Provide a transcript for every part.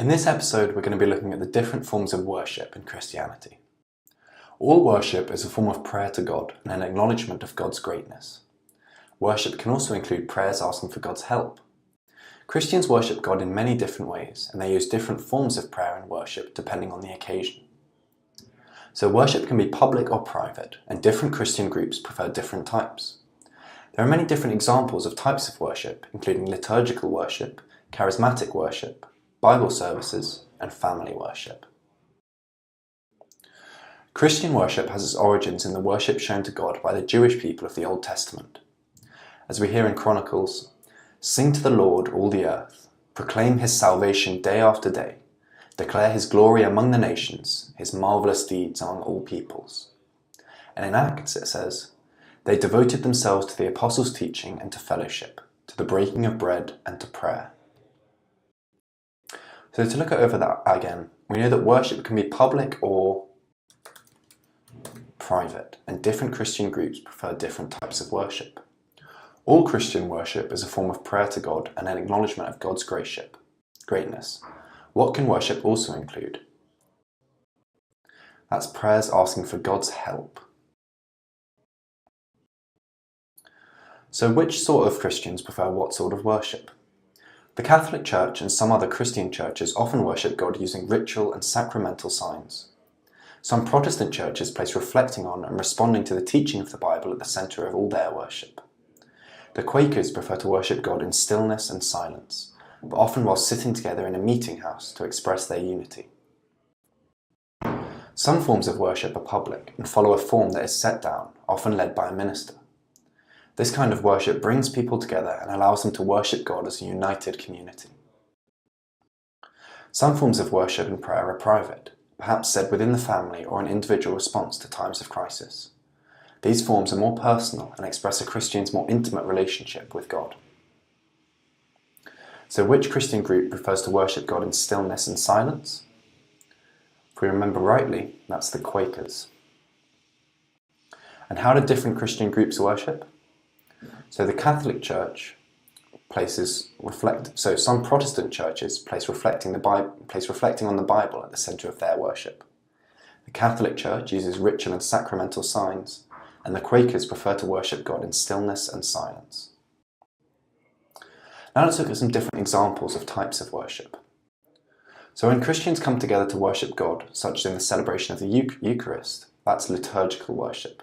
In this episode, we're going to be looking at the different forms of worship in Christianity. All worship is a form of prayer to God and an acknowledgement of God's greatness. Worship can also include prayers asking for God's help. Christians worship God in many different ways, and they use different forms of prayer and worship depending on the occasion. So worship can be public or private, and different Christian groups prefer different types. There are many different examples of types of worship, including liturgical worship, charismatic worship, Bible services, and family worship. Christian worship has its origins in the worship shown to God by the Jewish people of the Old Testament. As we hear in Chronicles, "Sing to the Lord, all the earth, proclaim his salvation day after day, declare his glory among the nations, his marvelous deeds among all peoples." And in Acts it says, "They devoted themselves to the apostles' teaching and to fellowship, to the breaking of bread and to prayer." So to look over that again, we know that worship can be public or private, and different Christian groups prefer different types of worship. All Christian worship is a form of prayer to God and an acknowledgement of God's greatness. What can worship also include? That's prayers asking for God's help. So which sort of Christians prefer what sort of worship? The Catholic Church and some other Christian churches often worship God using ritual and sacramental signs. Some Protestant churches place reflecting on and responding to the teaching of the Bible at the centre of all their worship. The Quakers prefer to worship God in stillness and silence, but often while sitting together in a meeting house to express their unity. Some forms of worship are public and follow a form that is set down, often led by a minister. This kind of worship brings people together and allows them to worship God as a united community. Some forms of worship and prayer are private, perhaps said within the family or an individual response to times of crisis. These forms are more personal and express a Christian's more intimate relationship with God. So which Christian group prefers to worship God in stillness and silence? If we remember rightly, that's the Quakers. And how do different Christian groups worship? So the Catholic Church some Protestant churches place reflecting on the Bible at the centre of their worship. The Catholic Church uses ritual and sacramental signs, and the Quakers prefer to worship God in stillness and silence. Now let's look at some different examples of types of worship. So when Christians come together to worship God, such as in the celebration of the Eucharist, that's liturgical worship.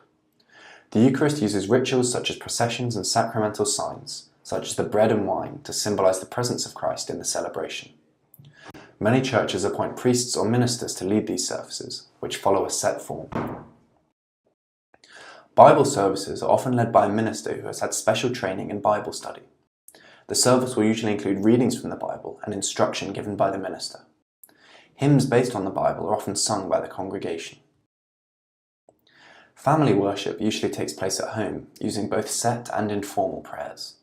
The Eucharist uses rituals such as processions and sacramental signs, such as the bread and wine, to symbolise the presence of Christ in the celebration. Many churches appoint priests or ministers to lead these services, which follow a set form. Bible services are often led by a minister who has had special training in Bible study. The service will usually include readings from the Bible and instruction given by the minister. Hymns based on the Bible are often sung by the congregation. Family worship usually takes place at home, using both set and informal prayers.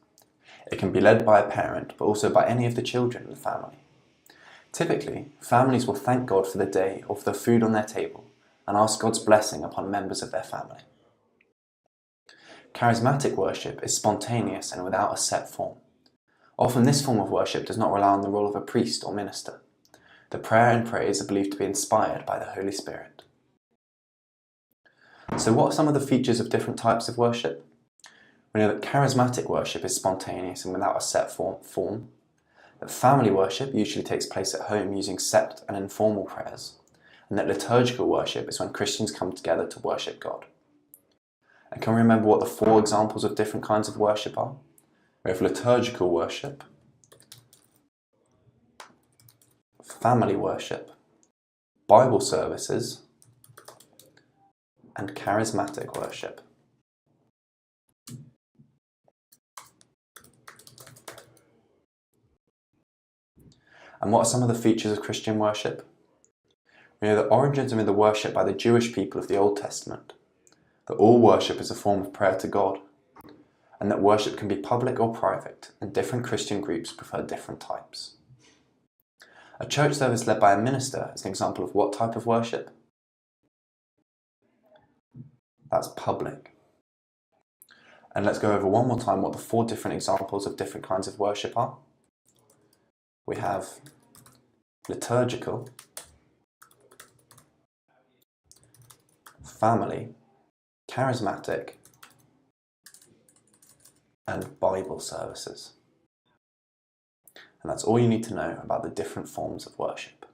It can be led by a parent, but also by any of the children in the family. Typically, families will thank God for the day or for the food on their table and ask God's blessing upon members of their family. Charismatic worship is spontaneous and without a set form. Often this form of worship does not rely on the role of a priest or minister. The prayer and praise are believed to be inspired by the Holy Spirit. So what are some of the features of different types of worship? We know that charismatic worship is spontaneous and without a set form, that family worship usually takes place at home using set and informal prayers, and that liturgical worship is when Christians come together to worship God. And can we remember what the 4 examples of different kinds of worship are? We have liturgical worship, family worship, Bible services, and charismatic worship. And what are some of the features of Christian worship? We know that origins are in the worship by the Jewish people of the Old Testament, that all worship is a form of prayer to God, and that worship can be public or private, and different Christian groups prefer different types. A church service led by a minister is an example of what type of worship? That's public. And let's go over one more time what the 4 different examples of different kinds of worship are. We have liturgical, family, charismatic, and Bible services. And that's all you need to know about the different forms of worship.